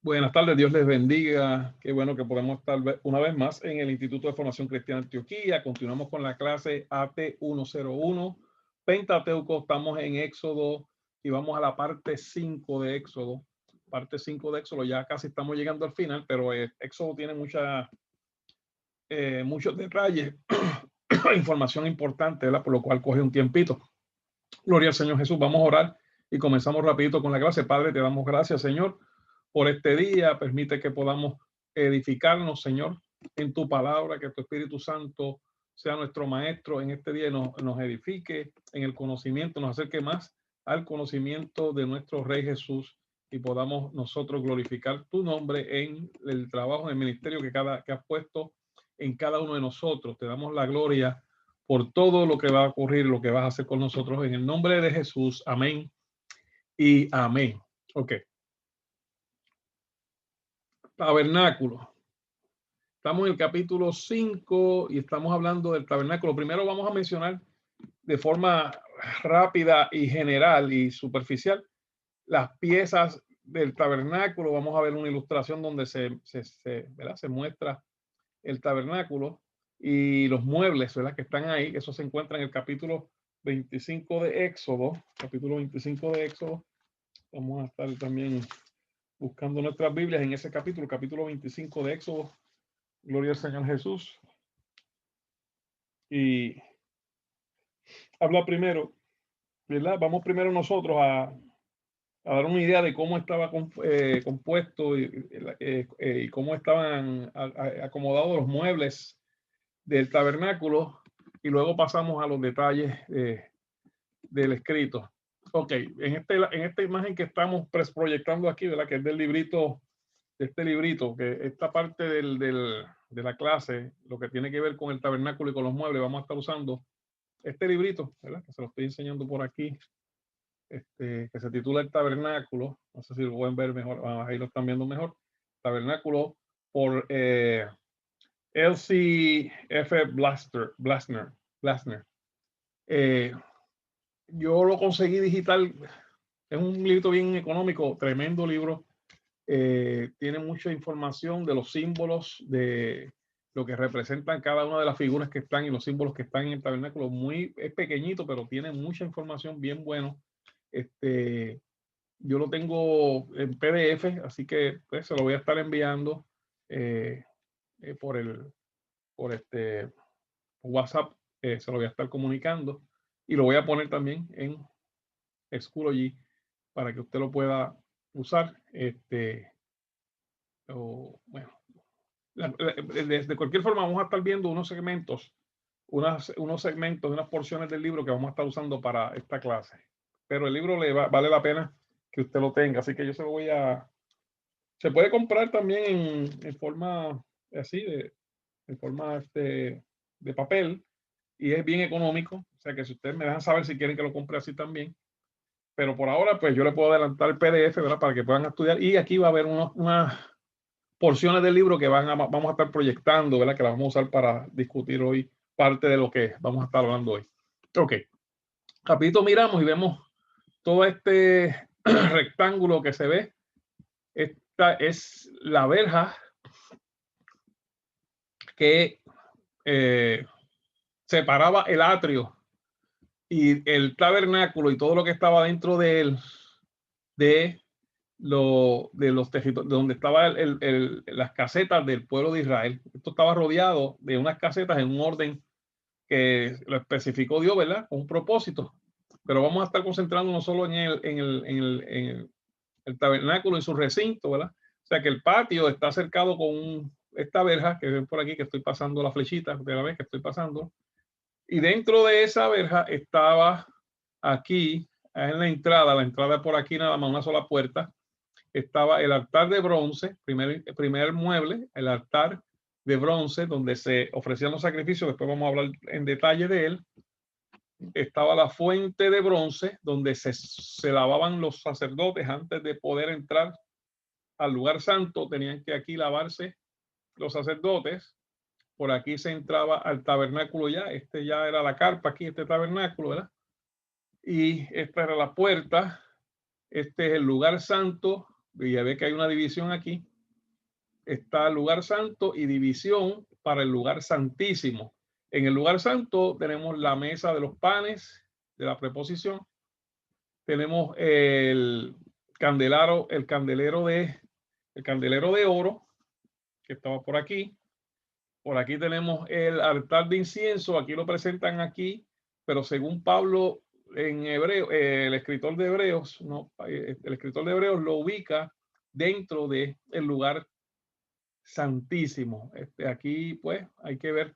Buenas tardes, Dios les bendiga. Qué bueno que podemos estar una vez más en el Instituto de Formación Cristiana Antioquía. Continuamos con la clase AT101, Pentateuco. Estamos en Éxodo y vamos a la parte 5 de Éxodo. Parte 5 de Éxodo, ya casi estamos llegando al final, pero Éxodo tiene muchos detalles, información importante, ¿verdad? Por lo cual coge un tiempito. Gloria al Señor Jesús. Vamos a orar y comenzamos rapidito con la clase. Padre, te damos gracias, Señor, por este día. Permite que podamos edificarnos, Señor, en tu palabra, que tu Espíritu Santo sea nuestro maestro en este día y nos edifique en el conocimiento, nos acerque más al conocimiento de nuestro Rey Jesús y podamos nosotros glorificar tu nombre en el trabajo, en el ministerio que has puesto en cada uno de nosotros. Te damos la gloria por todo lo que va a ocurrir, lo que vas a hacer con nosotros en el nombre de Jesús. Amén y amén. Ok. Tabernáculo. Estamos en el capítulo 5 y estamos hablando del tabernáculo. Primero vamos a mencionar de forma rápida y general y superficial las piezas del tabernáculo. Vamos a ver una ilustración donde se muestra el tabernáculo y los muebles, ¿verdad?, que están ahí. Eso se encuentra en el capítulo 25 de Éxodo. Capítulo 25 de Éxodo. Vamos a estar también buscando nuestras Biblias en ese capítulo 25 de Éxodo. Gloria al Señor Jesús. Y habla primero, ¿verdad? Vamos primero nosotros a dar una idea de cómo estaba compuesto y cómo estaban acomodados los muebles del tabernáculo, y luego pasamos a los detalles del escrito. Ok, en esta imagen que estamos proyectando aquí, ¿verdad?, que es del librito, de este librito, que esta parte de la clase, lo que tiene que ver con el tabernáculo y con los muebles, vamos a estar usando este librito, ¿verdad?, que se lo estoy enseñando por aquí, que se titula El Tabernáculo. No sé si lo pueden ver mejor, ahí lo están viendo mejor. Tabernáculo por Elsie F. Blasner. Yo lo conseguí digital. Es un libro bien económico, tremendo libro. Tiene mucha información de los símbolos, de lo que representan cada una de las figuras que están y los símbolos que están en el tabernáculo. Es pequeñito, pero tiene mucha información bien bueno. Yo lo tengo en PDF, así que pues, se lo voy a estar enviando por WhatsApp. Se lo voy a estar comunicando y lo voy a poner también en Schoology para que usted lo pueda usar. Bueno, de cualquier forma vamos a estar viendo unos segmentos, unas porciones del libro que vamos a estar usando para esta clase. Pero el libro vale la pena que usted lo tenga, así que yo se lo voy a... Se puede comprar también en forma así, en forma de papel, y es bien económico. O sea que si ustedes me dejan saber si quieren que lo compre así también. Pero por ahora, pues yo le puedo adelantar el PDF, ¿verdad?, para que puedan estudiar. Y aquí va a haber unas porciones del libro que vamos a estar proyectando, ¿verdad?, que las vamos a usar para discutir hoy parte de lo que vamos a estar hablando hoy. Ok. Rapidito miramos y vemos todo este rectángulo que se ve. Esta es la verja que separaba el atrio y el tabernáculo y todo lo que estaba dentro de él de los territorios donde estaban las casetas del pueblo de Israel. Esto estaba rodeado de unas casetas en un orden que lo especificó Dios, ¿verdad?, con un propósito. Pero vamos a estar concentrándonos solo en el tabernáculo y su recinto, ¿verdad? O sea que el patio está cercado con esta verja que ven por aquí, que estoy pasando la flechita de la vez que estoy pasando. Y dentro de esa verja estaba aquí, en la entrada por aquí nada más, una sola puerta, estaba el altar de bronce, primer mueble, el altar de bronce donde se ofrecían los sacrificios. Después vamos a hablar en detalle de él. Estaba la fuente de bronce donde se lavaban los sacerdotes antes de poder entrar al lugar santo. Tenían que aquí lavarse los sacerdotes. Por aquí se entraba al tabernáculo ya. Ya era la carpa aquí, este tabernáculo, ¿verdad? Y esta era la puerta. Este es el lugar santo y ya ve que hay una división aquí. Está el lugar santo y división para el lugar santísimo. En el lugar santo tenemos la mesa de los panes de la preposición. Tenemos el candelero de oro que estaba por aquí. Por aquí tenemos el altar de incienso. Aquí lo presentan aquí, pero según Pablo en hebreo, el escritor de Hebreos, no, el escritor de Hebreos lo ubica dentro del lugar santísimo. Aquí pues hay que ver,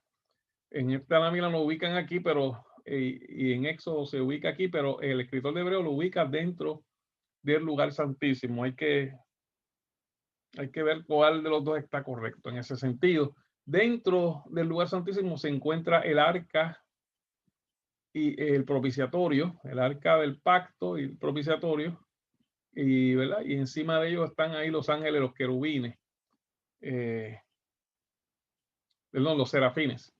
en esta lámina lo ubican aquí, pero y en Éxodo se ubica aquí, pero el escritor de Hebreo lo ubica dentro del lugar santísimo. Hay que ver cuál de los dos está correcto en ese sentido. Dentro del lugar santísimo se encuentra el arca y el propiciatorio, el arca del pacto y el propiciatorio, y, ¿verdad? Y encima de ellos están ahí los ángeles, los querubines, perdón, los serafines,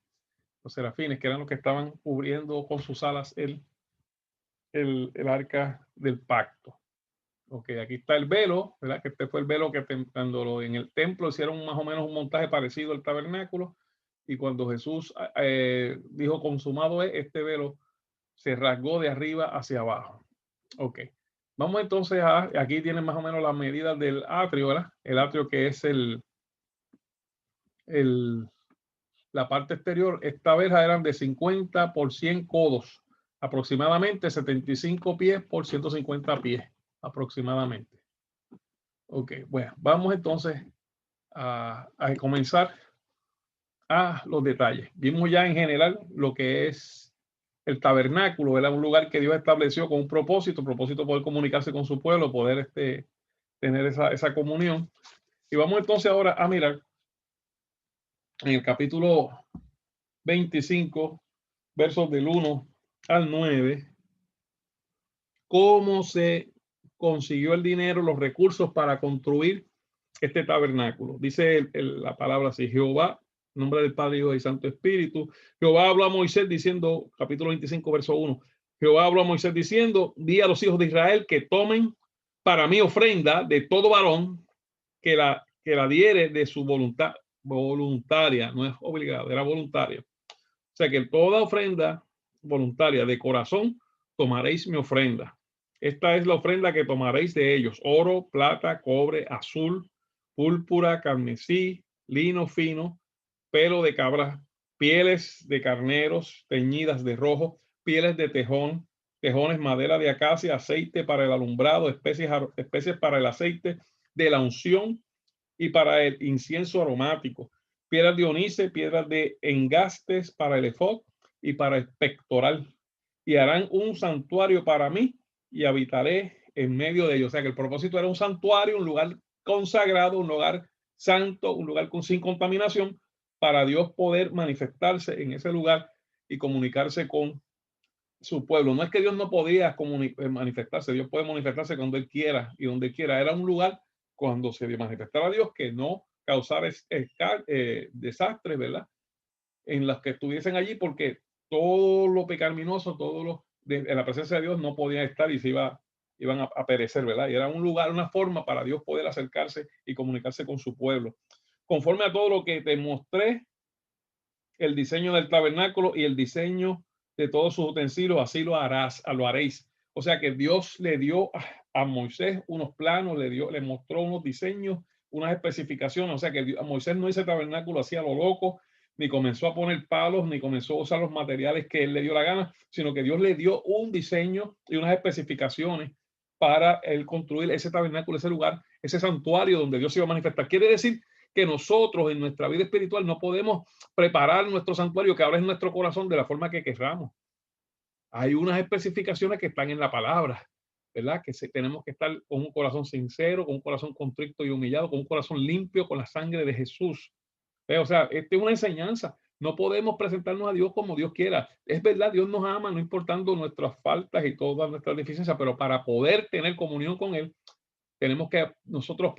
que eran los que estaban cubriendo con sus alas el arca del pacto. Ok, aquí está el velo, ¿verdad? Que este fue el velo que cuando en el templo hicieron más o menos un montaje parecido al tabernáculo, y cuando Jesús dijo consumado es, este velo se rasgó de arriba hacia abajo. Ok, vamos entonces aquí tienen más o menos las medidas del atrio, ¿verdad? El atrio que es la parte exterior. Esta verja eran de 50 por 100 codos, aproximadamente 75 pies por 150 pies, aproximadamente. Ok, bueno, vamos entonces a comenzar a los detalles. Vimos ya en general lo que es el tabernáculo, era un lugar que Dios estableció con un propósito poder comunicarse con su pueblo, poder tener esa comunión. Y vamos entonces ahora a mirar en el capítulo 25, versos del 1 al 9, cómo se consiguió el dinero, los recursos para construir este tabernáculo. Dice la palabra así: Jehová, en nombre del Padre, Hijo y Santo Espíritu, Jehová habló a Moisés diciendo, capítulo 25, verso 1, Jehová habló a Moisés diciendo: di a los hijos de Israel que tomen para mí ofrenda de todo varón que la diere de su voluntad, voluntaria, no es obligada, era voluntaria. O sea que toda ofrenda voluntaria de corazón tomaréis mi ofrenda. Esta es la ofrenda que tomaréis de ellos: oro, plata, cobre, azul, púrpura, carmesí, lino fino, pelo de cabra, pieles de carneros teñidas de rojo, pieles de tejones, madera de acacia, aceite para el alumbrado, especies para el aceite de la unción y para el incienso aromático, piedras de onice, piedras de engastes para el efod y para el pectoral. Y harán un santuario para mí y habitaré en medio de ellos. O sea que el propósito era un santuario, un lugar consagrado, un lugar santo, un lugar sin contaminación, para Dios poder manifestarse en ese lugar y comunicarse con su pueblo. No es que Dios no podía manifestarse, Dios puede manifestarse cuando Él quiera y donde quiera. Era un lugar, cuando se manifestara Dios, que no causara desastres, ¿verdad? En los que estuviesen allí, porque todo lo pecaminoso, en la presencia de Dios no podía estar y iban a perecer, ¿verdad? Y era un lugar, una forma para Dios poder acercarse y comunicarse con su pueblo. Conforme a todo lo que te mostré, el diseño del tabernáculo y el diseño de todos sus utensilios, así lo haréis. O sea que Dios le dio a Moisés unos planos, le mostró unos diseños, unas especificaciones. O sea que Moisés no hizo el tabernáculo así a lo loco, ni comenzó a poner palos, ni comenzó a usar los materiales que él le dio la gana, sino que Dios le dio un diseño y unas especificaciones para él construir ese tabernáculo, ese lugar, ese santuario donde Dios se iba a manifestar. Quiere decir que nosotros en nuestra vida espiritual no podemos preparar nuestro santuario que ahora es nuestro corazón de la forma que queramos. Hay unas especificaciones que están en la palabra, ¿verdad? Que tenemos que estar con un corazón sincero, con un corazón contrito y humillado, con un corazón limpio con la sangre de Jesús. O sea, esta es una enseñanza. No podemos presentarnos a Dios como Dios quiera. Es verdad, Dios nos ama, no importando nuestras faltas y todas nuestras deficiencias, pero para poder tener comunión con Él, tenemos que nosotros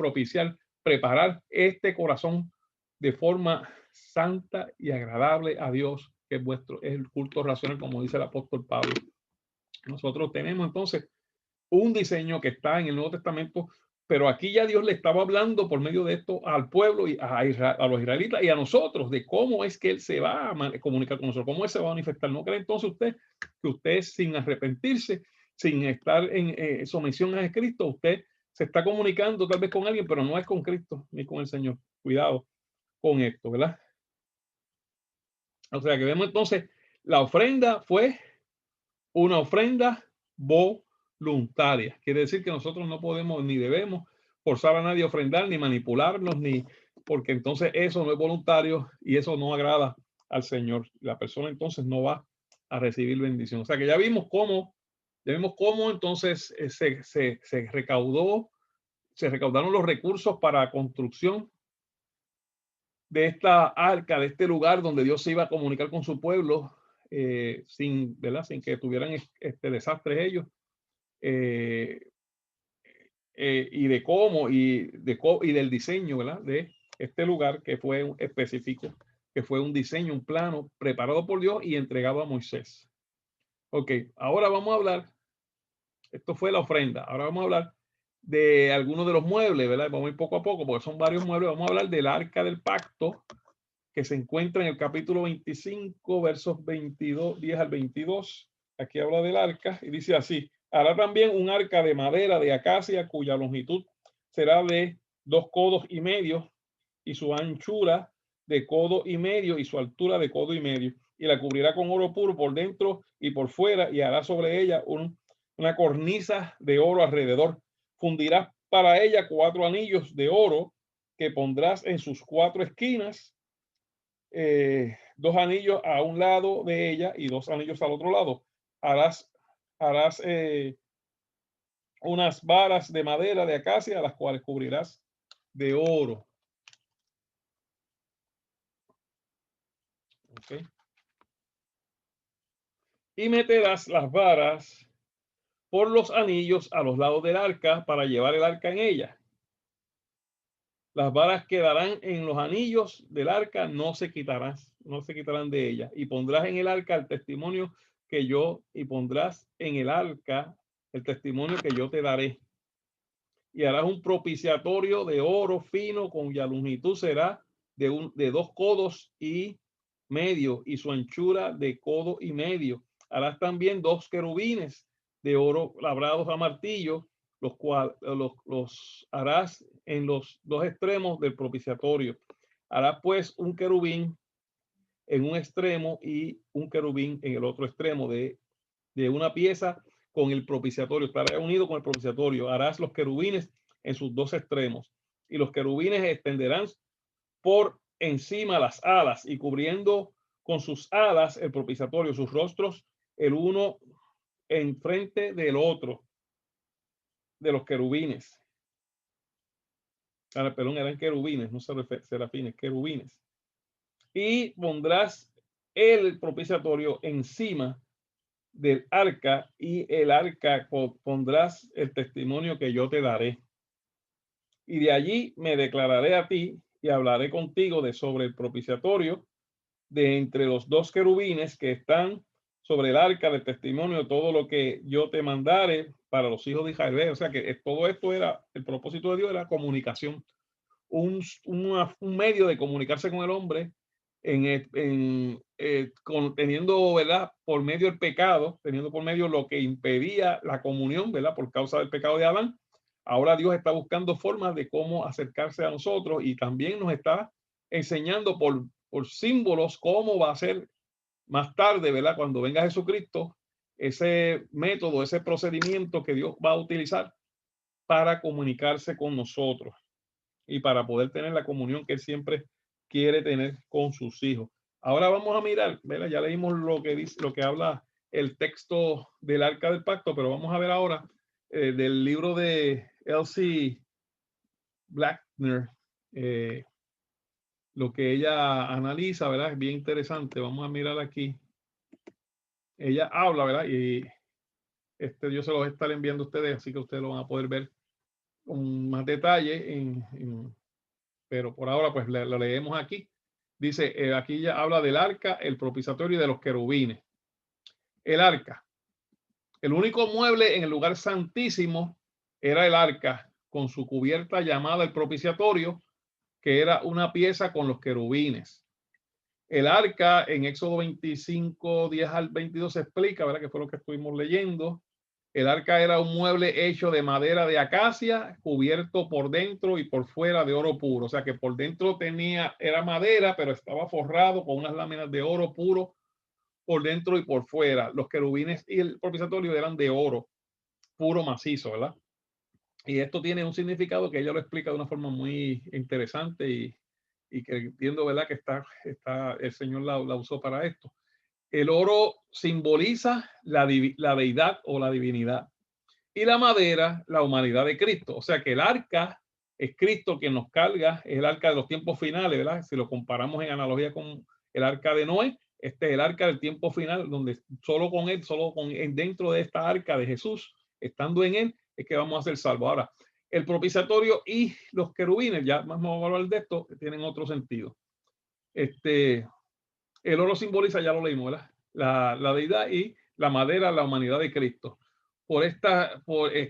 preparar este corazón de forma santa y agradable a Dios, que es el culto racional, como dice el apóstol Pablo. Nosotros tenemos entonces un diseño que está en el Nuevo Testamento Pero aquí ya Dios le estaba hablando por medio de esto al pueblo y a los israelitas y a nosotros de cómo es que Él se va a comunicar con nosotros, cómo Él se va a manifestar. ¿No cree entonces usted que usted sin arrepentirse, sin estar en sumisión a Cristo, usted se está comunicando tal vez con alguien, pero no es con Cristo ni con el Señor? Cuidado con esto, ¿verdad? O sea que vemos entonces, la ofrenda fue una ofrenda voluntaria. Quiere decir que nosotros no podemos ni debemos forzar a nadie a ofrendar, ni manipularnos, ni porque entonces eso no es voluntario y eso no agrada al Señor. La persona entonces no va a recibir bendición. O sea que ya vimos cómo entonces se recaudaron los recursos para la construcción de esta arca, de este lugar donde Dios se iba a comunicar con su pueblo, sin, ¿verdad? Sin que tuvieran este desastre ellos. Y de cómo y del diseño, ¿verdad? De este lugar que fue un específico, que fue un diseño, un plano preparado por Dios y entregado a Moisés. Ok, ahora vamos a hablar, esto fue la ofrenda, ahora vamos a hablar de algunos de los muebles, ¿verdad? Vamos a ir poco a poco porque son varios muebles. Vamos a hablar del arca del pacto que se encuentra en el capítulo 25, versos 22, 10 al 22. Aquí habla del arca y dice así: hará también un arca de madera de acacia cuya longitud será de 2,5 codos y su anchura de 1,5 codos y su altura de 1,5 codos, y la cubrirá con oro puro por dentro y por fuera, y hará sobre ella una cornisa de oro alrededor. Fundirás para ella 4 anillos de oro que pondrás en sus 4 esquinas, 2 anillos a un lado de ella y 2 anillos al otro lado. Harás unas varas de madera de acacia, las cuales cubrirás de oro. Okay. Y meterás las varas por los anillos a los lados del arca para llevar el arca en ella. Las varas quedarán en los anillos del arca, no se quitarán de ella. Y pondrás en el arca el testimonio pondrás en el arca el testimonio que yo te daré. Y harás un propiciatorio de oro fino, cuya longitud será de 2,5 codos y su anchura de 1,5 codos. Harás también 2 querubines de oro labrados a martillo, los cuales los harás en los 2 extremos del propiciatorio. Harás pues un querubín en un extremo y un querubín en el otro extremo de una pieza con el propiciatorio. Estará unido con el propiciatorio. Harás los querubines en sus 2 extremos, y los querubines extenderán por encima las alas, y cubriendo con sus alas el propiciatorio, sus rostros el uno enfrente del otro de los querubines. Perdón, eran querubines, no serafines, querubines. Y pondrás el propiciatorio encima del arca, y el arca pondrás el testimonio que yo te daré. Y de allí me declararé a ti y hablaré contigo sobre el propiciatorio, de entre los 2 querubines que están sobre el arca del testimonio, todo lo que yo te mandare para los hijos de Israel. O sea que todo esto era, el propósito de Dios era comunicación, un medio de comunicarse con el hombre teniendo, ¿verdad? Por medio del pecado, teniendo por medio lo que impedía la comunión, ¿verdad? Por causa del pecado de Adán. Ahora Dios está buscando formas de cómo acercarse a nosotros, y también nos está enseñando por símbolos cómo va a ser más tarde, ¿verdad? Cuando venga Jesucristo, ese método, ese procedimiento que Dios va a utilizar para comunicarse con nosotros y para poder tener la comunión que Él siempre quiere tener con sus hijos. Ahora vamos a mirar, ¿verdad? Ya leímos lo que dice, lo que habla el texto del Arca del Pacto, pero vamos a ver ahora del libro de Elsie Blackner, lo que ella analiza, ¿verdad? Es bien interesante. Vamos a mirar aquí. Ella habla, ¿verdad? Y yo se los voy a estar enviando a ustedes, así que ustedes lo van a poder ver con más detalle. Pero por ahora, pues lo leemos aquí. Dice, aquí ya habla del arca, el propiciatorio y de los querubines. El arca. El único mueble en el lugar santísimo era el arca, con su cubierta llamada el propiciatorio, que era una pieza con los querubines. El arca en Éxodo 25, 10 al 22 se explica, ¿verdad? Que fue lo que estuvimos leyendo. El arca era un mueble hecho de madera de acacia, cubierto por dentro y por fuera de oro puro. O sea que por dentro era madera, pero estaba forrado con unas láminas de oro puro por dentro y por fuera. Los querubines y el propiciatorio eran de oro puro macizo, ¿verdad? Y esto tiene un significado que ella lo explica de una forma muy interesante y que entiendo, ¿verdad? Que el Señor la usó para esto. El oro simboliza la deidad o la divinidad y la madera, la humanidad de Cristo. O sea que el arca es Cristo quien nos carga, es el arca de los tiempos finales, ¿verdad? Si lo comparamos en analogía con el arca de Noé, este es el arca del tiempo final, donde solo con él, dentro de esta arca de Jesús, estando en él, es que vamos a ser salvos. Ahora, el propiciatorio y los querubines, ya más vamos a hablar de esto, tienen otro sentido. El oro simboliza, ya lo leímos, ¿verdad? La deidad y la madera, la humanidad de Cristo. Es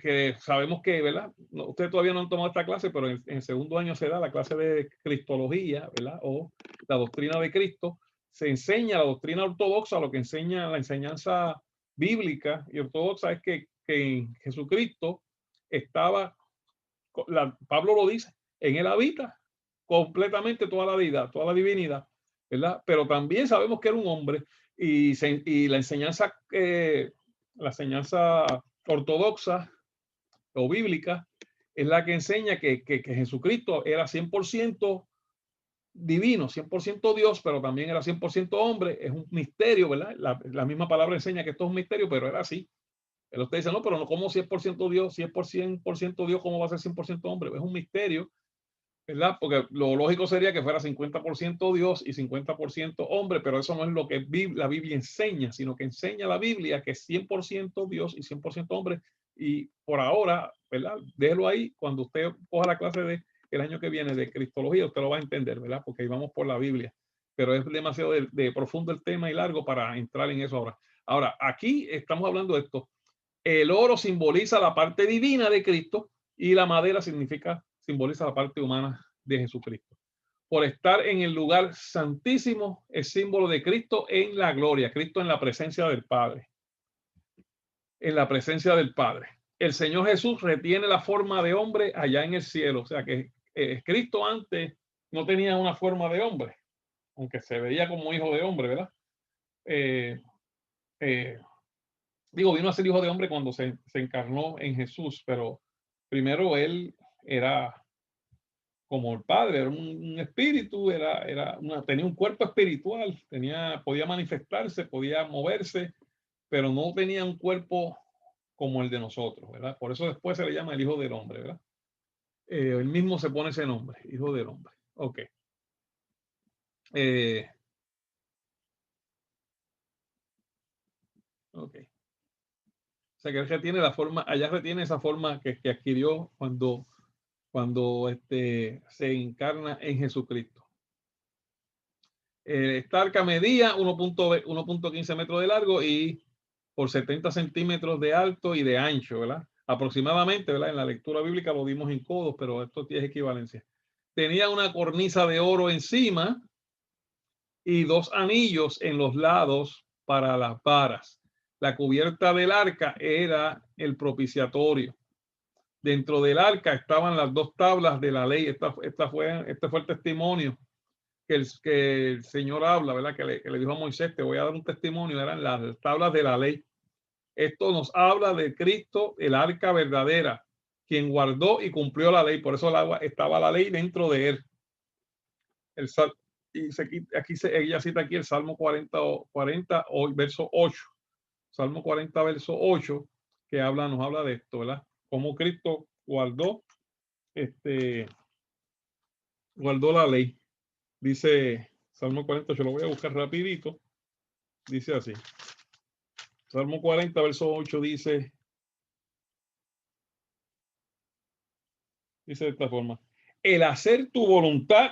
que sabemos que, ¿verdad? Ustedes todavía no han tomado esta clase, pero en el segundo año se da la clase de Cristología, ¿verdad? O la doctrina de Cristo. Se enseña la doctrina ortodoxa, lo que enseña la enseñanza bíblica y ortodoxa es que en Jesucristo estaba, Pablo lo dice, en él habita completamente toda la deidad, toda la divinidad, ¿verdad? Pero también sabemos que era un hombre y la enseñanza ortodoxa o bíblica es la que enseña que Jesucristo era 100% divino, 100% Dios, pero también era 100% hombre. Es un misterio, ¿verdad? La misma palabra enseña que esto es un misterio, pero era así. Él usted dice, no, pero no, ¿cómo 100% Dios? Si es por 100% Dios, ¿cómo va a ser 100% hombre? Es un misterio, ¿verdad? Porque lo lógico sería que fuera 50% Dios y 50% hombre, pero eso no es lo que la Biblia enseña, sino que enseña la Biblia que es 100% Dios y 100% hombre. Y por ahora, ¿verdad? Déjelo ahí, cuando usted coja la clase el año que viene de Cristología, usted lo va a entender, ¿verdad? Porque ahí vamos por la Biblia. Pero es demasiado de profundo el tema y largo para entrar en eso ahora. Ahora, aquí estamos hablando de esto. El oro simboliza la parte divina de Cristo y la madera simboliza la parte humana de Jesucristo. Por estar en el lugar santísimo es símbolo de Cristo en la gloria, Cristo en la presencia del Padre. En la presencia del Padre. El Señor Jesús retiene la forma de hombre allá en el cielo. O sea que Cristo antes no tenía una forma de hombre, aunque se veía como hijo de hombre, ¿verdad? Vino a ser hijo de hombre cuando se encarnó en Jesús, pero primero él era como el Padre, era un espíritu, tenía un cuerpo espiritual, podía manifestarse, podía moverse, pero no tenía un cuerpo como el de nosotros, ¿verdad? Por eso después se le llama el Hijo del Hombre, ¿verdad? Él mismo se pone ese nombre, Hijo del Hombre. Ok. Ok. O sea que él retiene allá retiene esa forma que adquirió cuando se encarna en Jesucristo. Esta arca medía 1.15 metros de largo y por 70 centímetros de alto y de ancho, ¿verdad? Aproximadamente, ¿verdad? En la lectura bíblica lo dimos en codos, pero esto tiene equivalencia. Tenía una cornisa de oro encima y 2 anillos en los lados para las varas. La cubierta del arca era el propiciatorio. Dentro del arca estaban las 2 tablas de la ley. Este fue el testimonio que el Señor habla, ¿verdad? Que le dijo a Moisés, te voy a dar un testimonio, eran las tablas de la ley. Esto nos habla de Cristo, el arca verdadera, quien guardó y cumplió la ley. Por eso estaba la ley dentro de él. Ella cita aquí el Salmo 40, verso 8. Salmo 40, verso 8, que nos habla de esto, ¿verdad? Cómo Cristo guardó la ley. Dice Salmo 40, yo lo voy a buscar rapidito. Dice así. Salmo 40, verso 8 dice de esta forma: el hacer tu voluntad,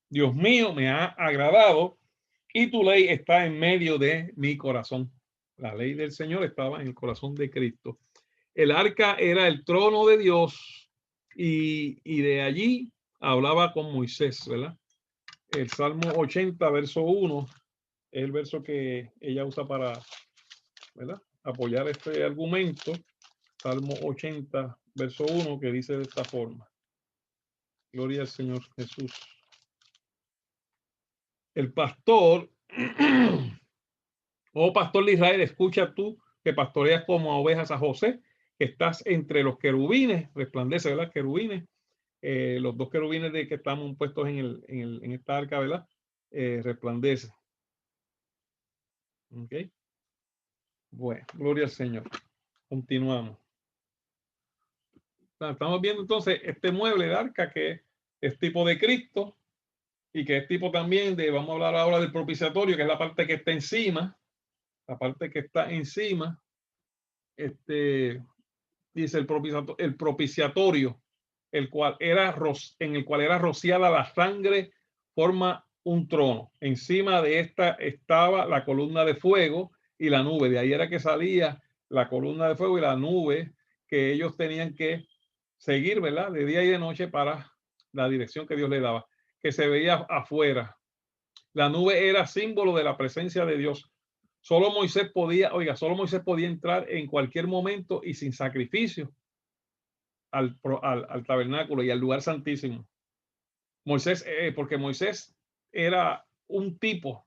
Dios mío, me ha agradado y tu ley está en medio de mi corazón. La ley del Señor estaba en el corazón de Cristo. El arca era el trono de Dios y de allí hablaba con Moisés, ¿verdad? El Salmo 80, verso 1, es el verso que ella usa para, ¿verdad?, apoyar este argumento. Salmo 80, verso 1, que dice de esta forma. Gloria al Señor Jesús. El pastor, oh pastor de Israel, escucha tú que pastoreas como a ovejas a José, que estás entre los querubines, resplandece, ¿verdad? Querubines, los dos querubines de que estamos puestos en esta arca, ¿verdad? Resplandece. ¿Ok? Bueno, gloria al Señor. Continuamos. Estamos viendo entonces este mueble de arca que es tipo de Cristo y que es tipo también de, vamos a hablar ahora del propiciatorio, que es la parte que está encima, la parte que está encima, dice el propiciatorio, el cual era en el cual era rociada la sangre, forma un trono. Encima de esta estaba la columna de fuego y la nube. De ahí era que salía la columna de fuego y la nube que ellos tenían que seguir, ¿verdad? De día y de noche para la dirección que Dios le daba, que se veía afuera. La nube era símbolo de la presencia de Dios. Solo Moisés podía entrar en cualquier momento y sin sacrificio al tabernáculo y al lugar santísimo. Moisés, porque Moisés era un tipo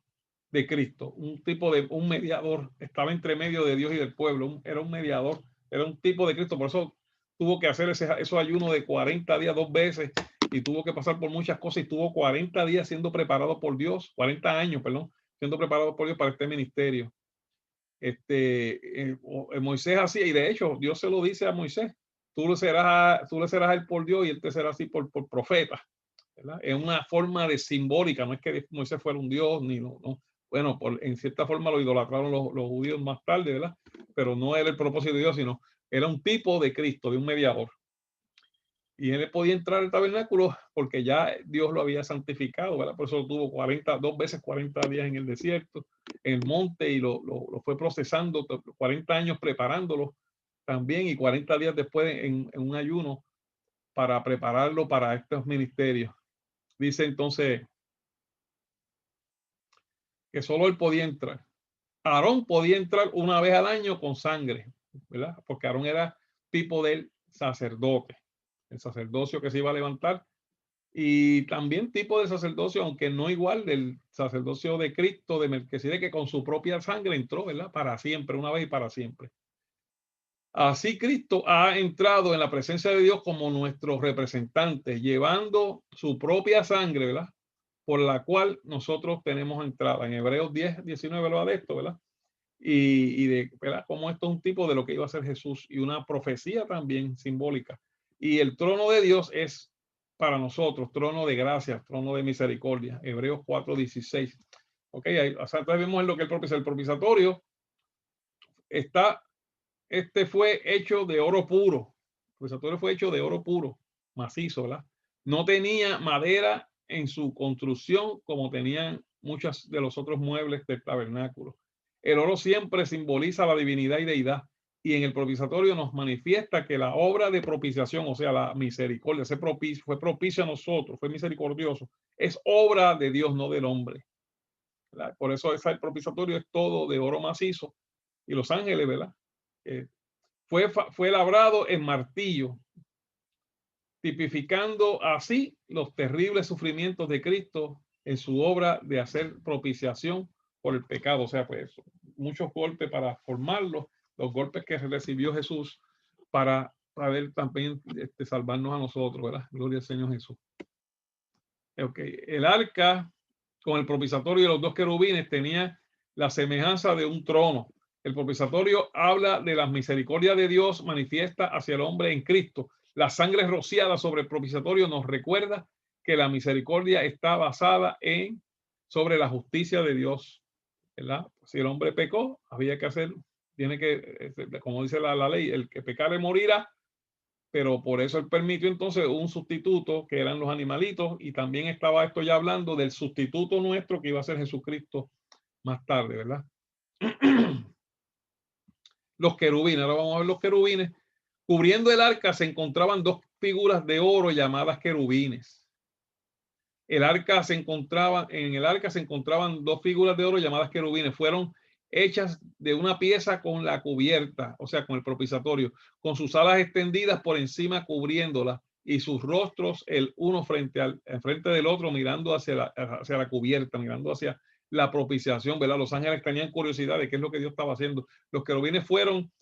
de Cristo, un tipo de un mediador, estaba entre medio de Dios y del pueblo, era un mediador, era un tipo de Cristo, por eso tuvo que hacer esos ayunos de 40 días 2 veces y tuvo que pasar por muchas cosas y tuvo 40 días siendo preparado por Dios, 40 años, perdón, siendo preparado por Dios para este ministerio. Moisés hacía, y de hecho Dios se lo dice a Moisés, tú le serás a él por Dios y él te será así por profeta, ¿verdad? Es una forma de simbólica, no es que Moisés fuera un Dios, ni no. Bueno, en cierta forma lo idolatraron los judíos más tarde, ¿verdad? Pero no era el propósito de Dios, sino era un tipo de Cristo, de un mediador. Y él podía entrar al tabernáculo porque ya Dios lo había santificado, ¿verdad? Por eso tuvo 2 veces 40 días en el desierto, en el monte, y lo fue procesando 40 años preparándolo también, y 40 días después en un ayuno para prepararlo para estos ministerios. Dice entonces que solo él podía entrar. Aarón podía entrar una vez al año con sangre, ¿verdad? Porque Aarón era tipo del sacerdote, el sacerdocio que se iba a levantar, y también tipo de sacerdocio, aunque no igual del sacerdocio de Cristo, de Melquisedec, que con su propia sangre entró, ¿verdad? Para siempre, una vez y para siempre. Así Cristo ha entrado en la presencia de Dios como nuestro representante, llevando su propia sangre, ¿verdad? Por la cual nosotros tenemos entrada. En Hebreos 10, 19 habla de esto, ¿verdad? Y de, ¿verdad?, como esto es un tipo de lo que iba a ser Jesús y una profecía también simbólica. Y el trono de Dios es para nosotros trono de gracia, trono de misericordia. Hebreos 4, 16. Ok, ahí, o sea, entonces vemos en lo que el propiciatorio está, fue hecho de oro puro. El propiciatorio fue hecho de oro puro, macizo, ¿verdad? No tenía madera en su construcción como tenían muchos de los otros muebles del tabernáculo. El oro siempre simboliza la divinidad y deidad, y en el propiciatorio nos manifiesta que la obra de propiciación, o sea, la misericordia, fue propicio a nosotros, fue misericordioso, es obra de Dios, no del hombre, ¿verdad? Por eso el propiciatorio es todo de oro macizo, y los ángeles, ¿verdad? Fue labrado en martillo, tipificando así los terribles sufrimientos de Cristo en su obra de hacer propiciación por el pecado. O sea, pues muchos golpes para formarlo, los golpes que recibió Jesús para poder también salvarnos a nosotros, ¿verdad? Gloria al Señor Jesús. Okay. El arca con el propiciatorio y los dos querubines tenía la semejanza de un trono. El propiciatorio habla de la misericordia de Dios manifiesta hacia el hombre en Cristo. La sangre rociada sobre el propiciatorio nos recuerda que la misericordia está basada sobre la justicia de Dios, ¿verdad? Si el hombre pecó, había que hacer, tiene que, como dice la ley, el que pecare morirá, pero por eso él permitió entonces un sustituto que eran los animalitos, y también estaba esto ya hablando del sustituto nuestro que iba a ser Jesucristo más tarde, ¿verdad? Los querubines, ahora vamos a ver los querubines, Cubriendo el arca se encontraban dos figuras de oro llamadas querubines. En el arca se encontraban dos figuras de oro llamadas querubines. Fueron hechas de una pieza con la cubierta, o sea, con el propiciatorio, con sus alas extendidas por encima cubriéndola y sus rostros el uno frente del otro, mirando hacia la cubierta, mirando hacia la propiciación, ¿verdad? Los ángeles tenían curiosidad de qué es lo que Dios estaba haciendo. Los querubines fueron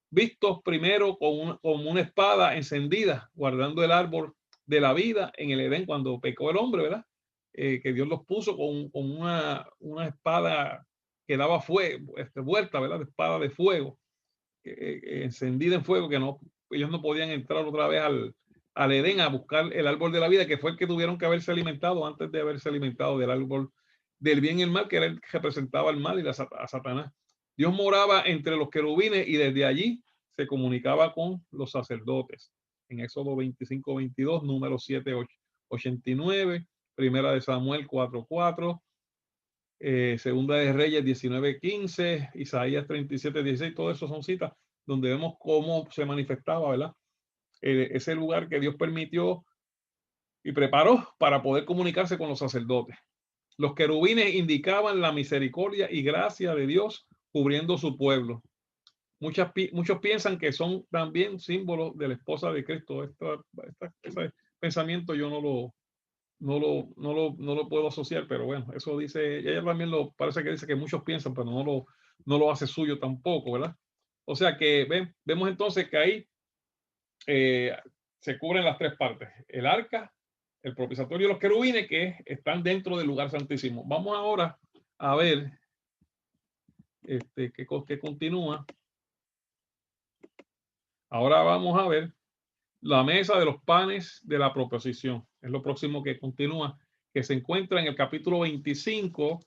vistos primero con una espada encendida, guardando el árbol de la vida en el Edén cuando pecó el hombre, ¿verdad? Que Dios los puso con una espada que daba fuego, vuelta, ¿verdad? De espada de fuego, encendida en fuego, que ellos no podían entrar otra vez al Edén a buscar el árbol de la vida, que fue el que tuvieron que haberse alimentado antes de haberse alimentado del árbol del bien y el mal, que era el que representaba el mal y a Satanás. Dios moraba entre los querubines y desde allí se comunicaba con los sacerdotes. En Éxodo 25-22, número 7-89, Primera de Samuel 4:4, Segunda de Reyes 19:15, Isaías 37:16, todo eso son citas donde vemos cómo se manifestaba, ¿verdad? Ese lugar que Dios permitió y preparó para poder comunicarse con los sacerdotes. Los querubines indicaban la misericordia y gracia de Dios cubriendo su pueblo. Muchos piensan que son también símbolos de la esposa de Cristo. Ese pensamiento yo no lo puedo asociar, pero bueno, eso dice, ella también parece que dice que muchos piensan, pero no lo hace suyo tampoco, ¿verdad? O sea que vemos entonces que ahí se cubren las tres partes: el arca, el propiciatorio y los querubines, que están dentro del lugar santísimo. Vamos ahora a ver que continúa. Ahora vamos a ver la mesa de los panes de la proposición. Es lo próximo que continúa, que se encuentra en el capítulo 25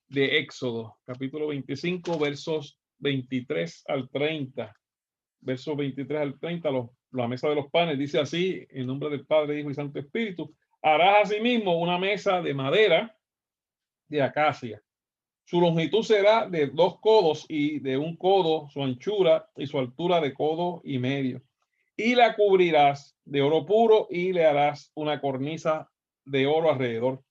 de Éxodo. Capítulo 25, versos 23 al 30. Versos 23 al 30, la mesa de los panes, dice así: en nombre del Padre, Hijo y Santo Espíritu, harás asimismo una mesa de madera de acacia. Su longitud será de 2 codos y de 1 codo su anchura y su altura de codo y medio. Y la cubrirás de oro puro y le harás una cornisa de oro alrededor.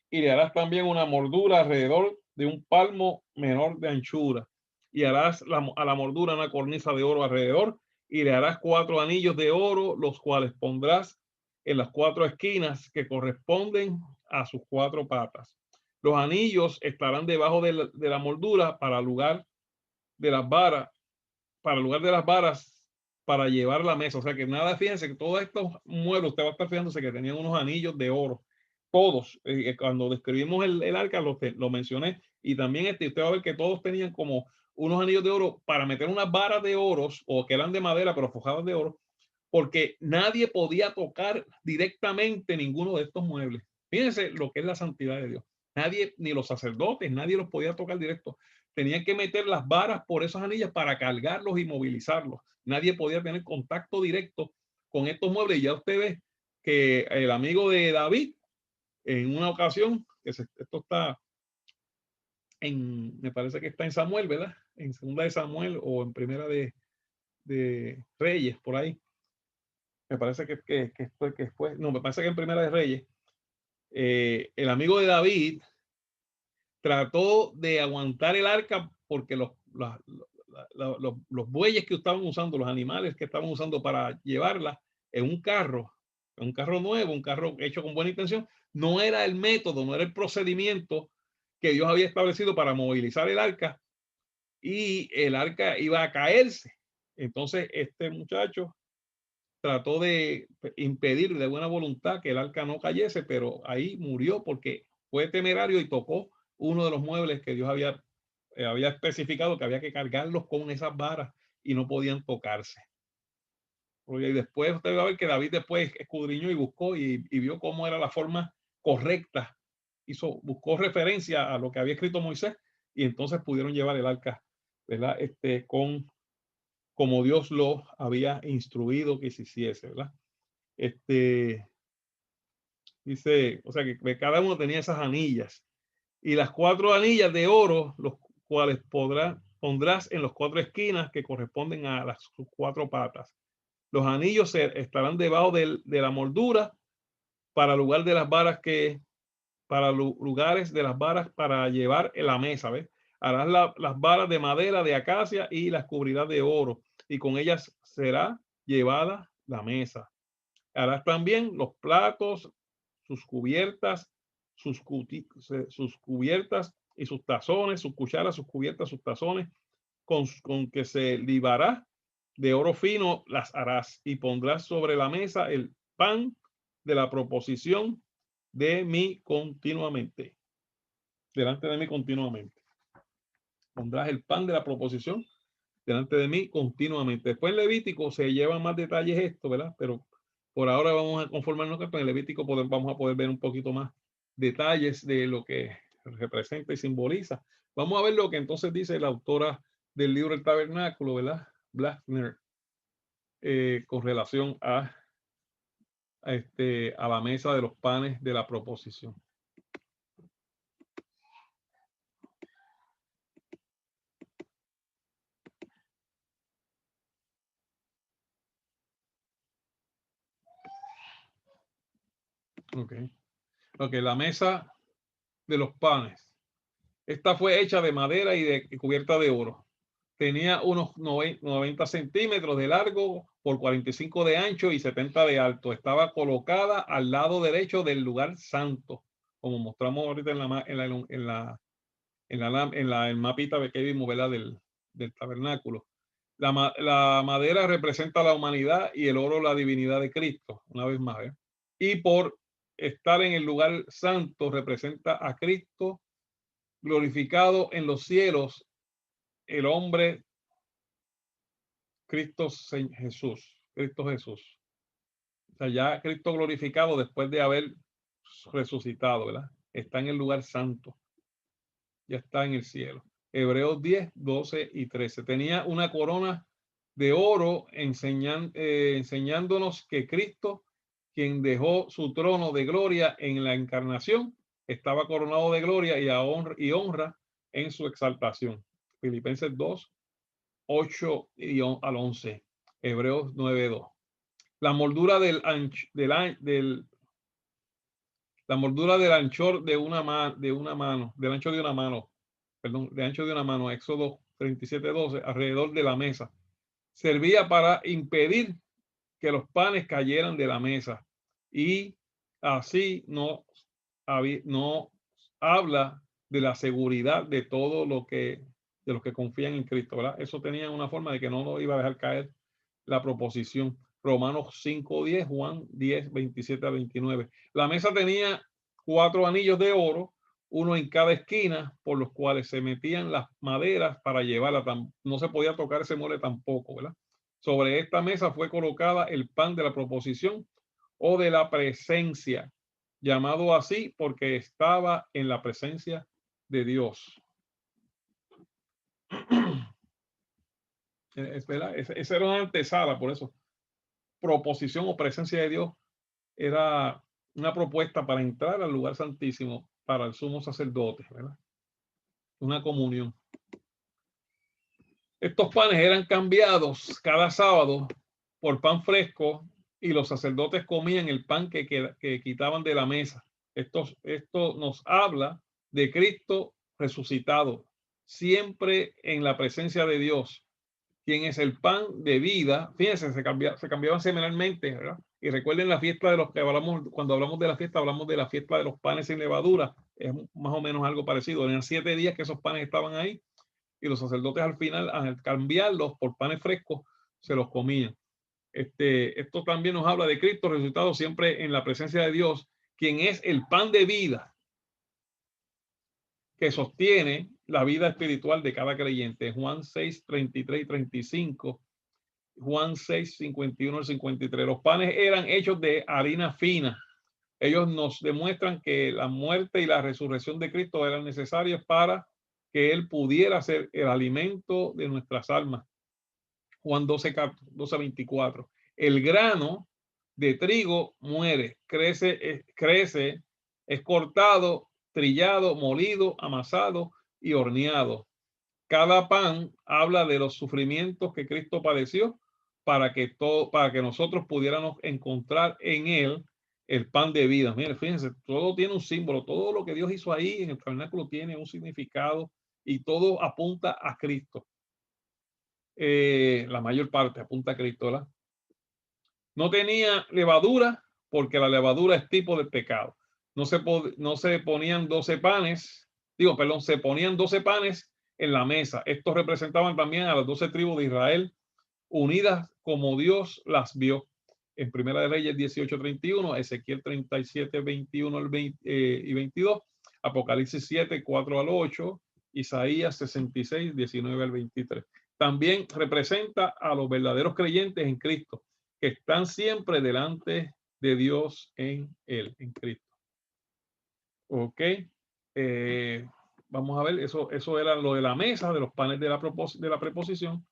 Y le harás también una moldura alrededor de 1 palmo menor de anchura. Y harás a la moldura una cornisa de oro alrededor y le harás 4 anillos de oro, los cuales pondrás en las 4 esquinas que corresponden a sus 4 patas. Los anillos estarán debajo de la moldura para lugar de las varas, para llevar la mesa. O sea que nada, fíjense que todos estos muebles, usted va a estar fijándose que tenían unos anillos de oro. Todos, cuando describimos el arca, lo mencioné. Y también usted va a ver que todos tenían como unos anillos de oro para meter unas varas de oros, o que eran de madera, pero forjadas de oro, porque nadie podía tocar directamente ninguno de estos muebles. Fíjense lo que es la santidad de Dios. Nadie, ni los sacerdotes, nadie los podía tocar directo. Tenían que meter las varas por esas anillas para cargarlos y movilizarlos. Nadie podía tener contacto directo con estos muebles. Y ya usted ve que el amigo de David, en una ocasión, esto está me parece que está en Samuel, ¿verdad? En Segunda de Samuel o en Primera de Reyes, por ahí. Me parece que fue, no, me parece que en Primera de Reyes, el amigo de David trató de aguantar el arca porque los bueyes que estaban usando, los animales que estaban usando para llevarla en un carro nuevo, un carro hecho con buena intención, no era el método, no era el procedimiento que Dios había establecido para movilizar el arca, y el arca iba a caerse. Entonces este muchacho trató de impedir de buena voluntad que el arca no cayese, pero ahí murió porque fue temerario y tocó uno de los muebles que Dios había especificado que había que cargarlos con esas varas y no podían tocarse. Y después usted va a ver que David después escudriñó y buscó y vio cómo era la forma correcta. Buscó referencia a lo que había escrito Moisés, y entonces pudieron llevar el arca, ¿verdad? Como Dios lo había instruido que se hiciese, ¿verdad? Dice, o sea que cada uno tenía esas anillas, y las 4 anillas de oro, los cuales pondrás en las 4 esquinas que corresponden a sus 4 patas. Los anillos estarán debajo de la moldura para lugar de las varas para lugares de las varas para llevar en la mesa, ¿ves? Harás las varas de madera de acacia y las cubrirás de oro, y con ellas será llevada la mesa. Harás también los platos, sus cubiertas, sus cubiertas y sus tazones, sus cucharas, sus cubiertas, sus tazones, con que se libará de oro fino las harás, y pondrás sobre la mesa el pan de la proposición de mí continuamente. Delante de mí continuamente. Pondrás el pan de la proposición delante de mí continuamente. Después en Levítico se llevan más detalles esto, ¿verdad? Pero por ahora vamos a conformarnos que en Levítico vamos a poder ver un poquito más detalles de lo que representa y simboliza. Vamos a ver lo que entonces dice la autora del libro El Tabernáculo, ¿verdad? Blackner, con relación a la mesa de los panes de la proposición. Ok, la mesa de los panes. Esta fue hecha de madera y cubierta de oro. Tenía unos 90 centímetros de largo por 45 de ancho y 70 de alto. Estaba colocada al lado derecho del lugar santo, como mostramos ahorita en el mapita que vimos, ¿verdad? del tabernáculo. La madera representa la humanidad y el oro la divinidad de Cristo, una vez más. Y por estar en el lugar santo representa a Cristo glorificado en los cielos, el hombre Cristo Jesús. O sea, ya Cristo glorificado después de haber resucitado, ¿verdad? Está en el lugar santo. Ya está en el cielo. Hebreos 10, 12 y 13. Tenía una corona de oro enseñándonos que Cristo, quien dejó su trono de gloria en la encarnación, estaba coronado de gloria y honra en su exaltación. Filipenses 2, 8 al 11. Hebreos 9, 2. La moldura del anchor de una mano, del ancho de una mano, perdón, de ancho de una mano, Éxodo 37, 12, alrededor de la mesa, servía para impedir que los panes cayeran de la mesa, y así no habla de la seguridad de todo de los que confían en Cristo, ¿verdad? Eso tenía una forma de que no lo iba a dejar caer la proposición. Romanos 5:10, Juan 10, 27 a 29. La mesa tenía 4 anillos de oro, uno en cada esquina, por los cuales se metían las maderas para llevarla. No se podía tocar ese mueble tampoco, ¿verdad? Sobre esta mesa fue colocada el pan de la proposición o de la presencia, llamado así porque estaba en la presencia de Dios. Esa era una antesala, por eso. Proposición o presencia de Dios era una propuesta para entrar al lugar santísimo para el sumo sacerdote, ¿verdad? Una comunión. Estos panes eran cambiados cada sábado por pan fresco y los sacerdotes comían el pan que quitaban de la mesa. Esto nos habla de Cristo resucitado, siempre en la presencia de Dios, quien es el pan de vida. Fíjense, se cambiaban semanalmente, ¿verdad? Y recuerden la fiesta de los que hablamos, cuando hablamos de la fiesta, hablamos de la fiesta de los panes sin levadura. Es más o menos algo parecido. Eran 7 días que esos panes estaban ahí y los sacerdotes al final, al cambiarlos por panes frescos, se los comían. Esto también nos habla de Cristo resucitado siempre en la presencia de Dios, quien es el pan de vida que sostiene la vida espiritual de cada creyente. Juan 6, 33 y 35. Juan 6, 51 al 53. Los panes eran hechos de harina fina. Ellos nos demuestran que la muerte y la resurrección de Cristo eran necesarias para que Él pudiera ser el alimento de nuestras almas. Juan 12, 24. El grano de trigo muere, crece, es cortado, trillado, molido, amasado y horneado. Cada pan habla de los sufrimientos que Cristo padeció para que nosotros pudiéramos encontrar en él el pan de vida. Miren, fíjense, todo tiene un símbolo, todo lo que Dios hizo ahí en el tabernáculo tiene un significado y todo apunta a Cristo. La mayor parte apunta a Cristo, ¿verdad? No tenía levadura porque la levadura es tipo de pecado. No se ponían 12 panes, se ponían 12 panes en la mesa. Estos representaban también a las 12 tribus de Israel unidas como Dios las vio. En Primera de Reyes 18:31, Ezequiel 37:21 y 22, Apocalipsis 7:4 al 8, Isaías 66:19 al 23. También representa a los verdaderos creyentes en Cristo, que están siempre delante de Dios en él, en Cristo. Ok. Vamos a ver, eso era lo de la mesa, de los panes de la preposición.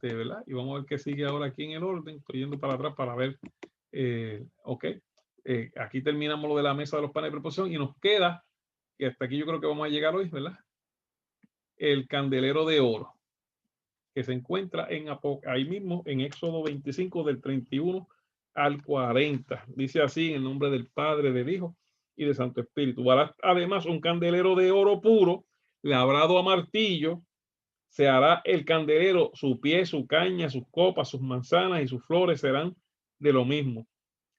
¿Verdad? Y vamos a ver qué sigue ahora aquí en el orden. Estoy yendo para atrás para ver. Ok. Aquí terminamos lo de la mesa de los panes de preposición y nos queda, y hasta aquí yo creo que vamos a llegar hoy, ¿verdad? El candelero de oro, que se encuentra ahí mismo en Éxodo 25 del 31 al 40. Dice así en el nombre del Padre, del Hijo y del Santo Espíritu. Además, un candelero de oro puro, labrado a martillo. Se hará el candelero, su pie, su caña, sus copas, sus manzanas y sus flores serán de lo mismo.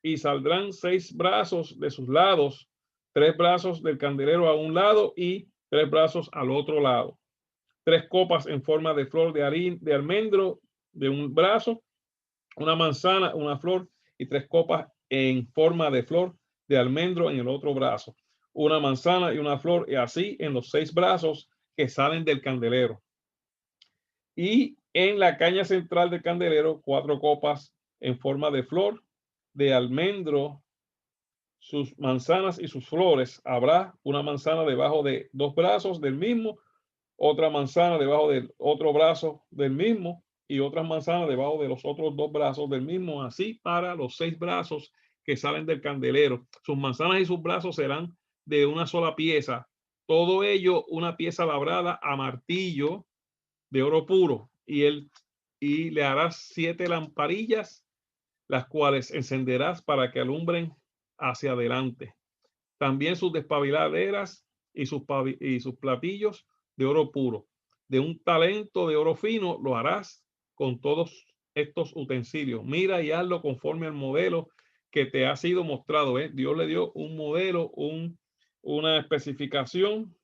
Y saldrán 6 brazos de sus lados, 3 brazos del candelero a un lado y 3 brazos al otro lado. 3 copas en forma de flor de almendro de un brazo, una manzana, una flor y 3 copas en forma de flor de almendro en el otro brazo. Una manzana y una flor y así en los 6 brazos que salen del candelero. Y en la caña central del candelero, 4 copas en forma de flor de almendro, sus manzanas y sus flores. Habrá una manzana debajo de 2 brazos del mismo, otra manzana debajo del otro brazo del mismo y otras manzanas debajo de los otros 2 brazos del mismo, así para los 6 brazos que salen del candelero. Sus manzanas y sus brazos serán de una sola pieza, todo ello una pieza labrada a martillo de oro puro, y le harás 7 lamparillas, las cuales encenderás para que alumbren hacia adelante. También sus despabiladeras y sus platillos de oro puro. De un talento de oro fino lo harás con todos estos utensilios. Mira y hazlo conforme al modelo que te ha sido mostrado. Dios le dio un modelo, una especificación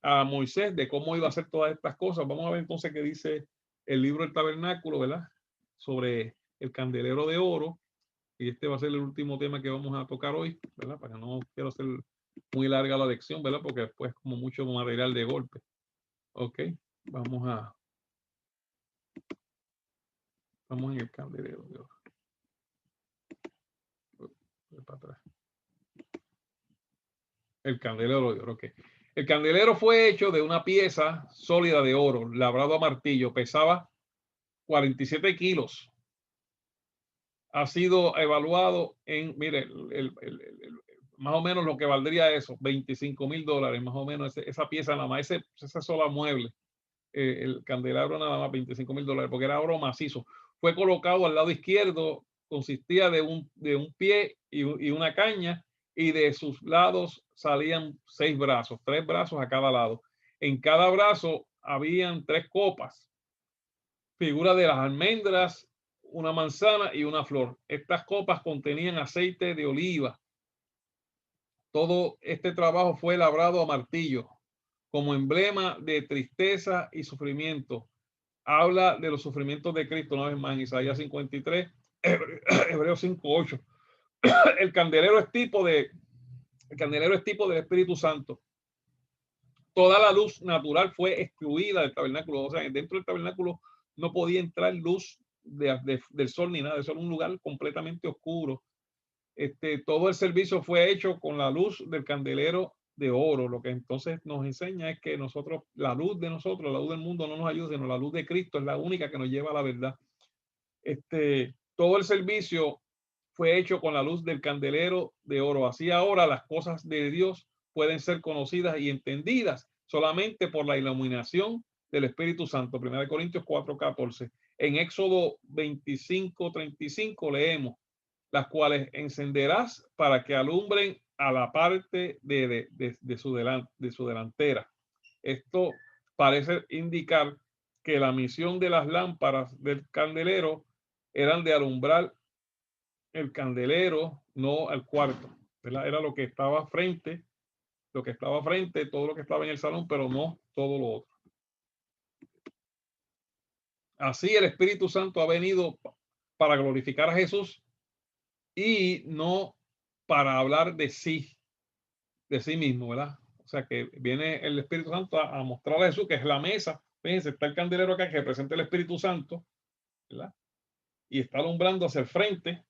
a Moisés de cómo iba a hacer todas estas cosas. Vamos a ver entonces qué dice el libro del tabernáculo, ¿verdad? Sobre el candelero de oro. Y este va a ser el último tema que vamos a tocar hoy, ¿verdad? Para que no quiero hacer muy larga la lección, ¿verdad? Porque después como mucho material de golpe. Ok, vamos en el candelero de oro. Para atrás. El candelero de oro, ok. El candelero fue hecho de una pieza sólida de oro, labrado a martillo, pesaba 47 kilos. Ha sido evaluado en, mire, más o menos lo que valdría eso, $25,000, más o menos esa pieza nada más, esa sola mueble, el candelabro nada más $25,000, porque era oro macizo. Fue colocado al lado izquierdo, consistía de un pie y una caña, y de sus lados salían 6 brazos, 3 brazos a cada lado. En cada brazo habían 3 copas, figura de las almendras, una manzana y una flor. Estas copas contenían aceite de oliva. Todo este trabajo fue labrado a martillo como emblema de tristeza y sufrimiento. Habla de los sufrimientos de Cristo una vez más en Isaías 53, Hebreos 5:8. El candelero es tipo del Espíritu Santo. Toda la luz natural fue excluida del tabernáculo. O sea, dentro del tabernáculo no podía entrar luz del sol ni nada. Eso era un lugar completamente oscuro. Todo el servicio fue hecho con la luz del candelero de oro. Lo que entonces nos enseña es que la luz del mundo no nos ayuda, sino la luz de Cristo es la única que nos lleva a la verdad. Todo el servicio fue hecho con la luz del candelero de oro. Así ahora las cosas de Dios pueden ser conocidas y entendidas solamente por la iluminación del Espíritu Santo. 1 Corintios 4:14. En Éxodo 25:35 leemos, las cuales encenderás para que alumbren a la parte de su delantera. Esto parece indicar que la misión de las lámparas del candelero eran de alumbrar el candelero, no al cuarto, ¿verdad? Era lo que estaba frente, todo lo que estaba en el salón, pero no todo lo otro. Así el Espíritu Santo ha venido para glorificar a Jesús y no para hablar de sí mismo, ¿verdad? O sea que viene el Espíritu Santo a mostrar a Jesús que es la mesa. Fíjense, está el candelero acá que representa el Espíritu Santo, ¿verdad? Y está alumbrando hacia el frente.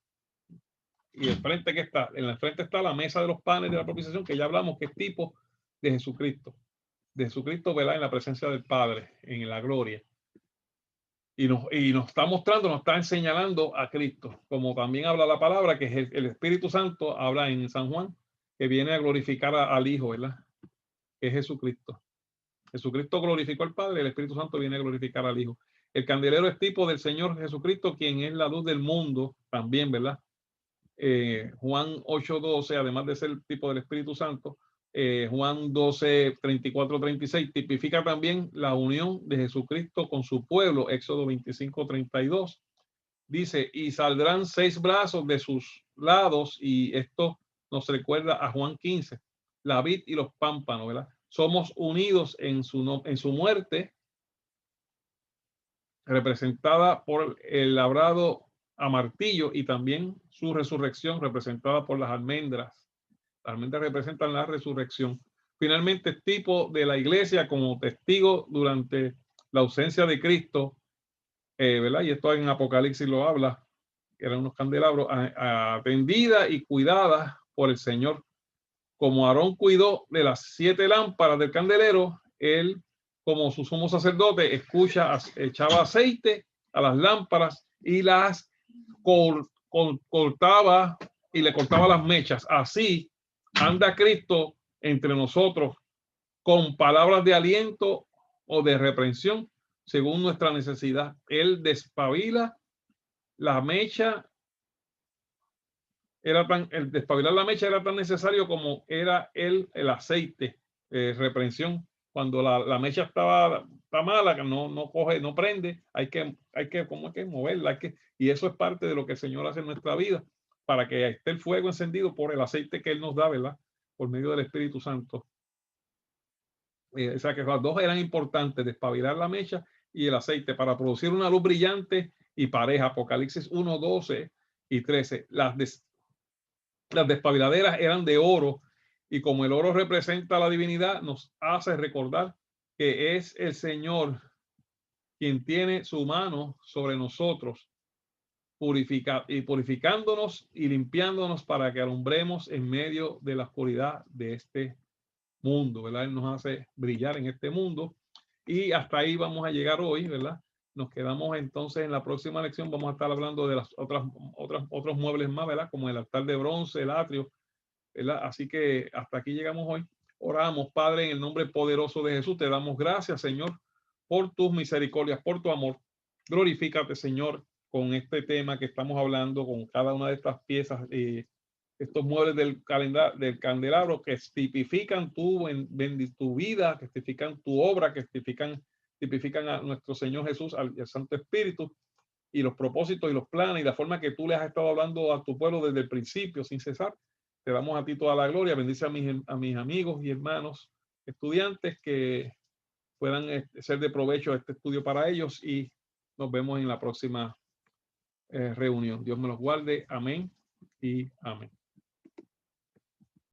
Y el frente que está, en el frente está la mesa de los panes de la propiciación, que ya hablamos que es tipo de Jesucristo. De Jesucristo, ¿verdad? En la presencia del Padre, en la gloria. Y nos está mostrando, nos está señalando a Cristo, como también habla la palabra, que es el Espíritu Santo, habla en San Juan, que viene a glorificar al Hijo, ¿verdad? Que es Jesucristo. Jesucristo glorificó al Padre, el Espíritu Santo viene a glorificar al Hijo. El candelero es tipo del Señor Jesucristo, quien es la luz del mundo, también, ¿verdad? Juan 8:12, además de ser el tipo del Espíritu Santo, Juan 12:34-36 tipifica también la unión de Jesucristo con su pueblo. Éxodo 25:32 dice, y saldrán 6 brazos de sus lados, y esto nos recuerda a Juan 15, la vid y los pámpanos, ¿verdad? Somos unidos en su muerte, representada por el labrado a martillo, y también su resurrección representada por las almendras. Las almendras representan la resurrección. Finalmente, tipo de la iglesia como testigo durante la ausencia de Cristo, ¿verdad? Y esto en Apocalipsis lo habla, que eran unos candelabros, atendida y cuidada por el Señor. Como Aarón cuidó de las 7 lámparas del candelero, él, como su sumo sacerdote, echaba aceite a las lámparas y las cortaba y le cortaba las mechas. Así anda Cristo entre nosotros con palabras de aliento o de reprensión según nuestra necesidad. Él despabila la mecha. El despabilar la mecha era tan necesario como era el aceite, reprensión. Cuando la mecha está mala, que no coge, no prende, hay que moverla, y eso es parte de lo que el Señor hace en nuestra vida, para que esté el fuego encendido por el aceite que Él nos da, ¿verdad? Por medio del Espíritu Santo. O sea que las dos eran importantes, despabilar la mecha y el aceite, para producir una luz brillante y pareja. Apocalipsis 1:12-13. Las despabiladeras eran de oro, y como el oro representa la divinidad, nos hace recordar que es el Señor quien tiene su mano sobre nosotros, purificándonos y limpiándonos para que alumbremos en medio de la oscuridad de este mundo, ¿verdad? Él nos hace brillar en este mundo, y hasta ahí vamos a llegar hoy, ¿verdad? Nos quedamos entonces en la próxima lección. Vamos a estar hablando de las otros muebles más, ¿verdad? Como el altar de bronce, el atrio, ¿verdad? Así que hasta aquí llegamos hoy. Oramos, Padre, en el nombre poderoso de Jesús. Te damos gracias, Señor, por tus misericordias, por tu amor. Glorifícate, Señor, con este tema que estamos hablando, con cada una de estas piezas, estos muebles del candelabro, que tipifican tu vida, que tipifican tu obra, que tipifican a nuestro Señor Jesús, al Santo Espíritu, y los propósitos y los planes y la forma que tú le has estado hablando a tu pueblo desde el principio sin cesar. Te damos a ti toda la gloria. Bendice a mis amigos y hermanos estudiantes, que puedan ser de provecho este estudio para ellos, y nos vemos en la próxima reunión. Dios me los guarde. Amén y amén.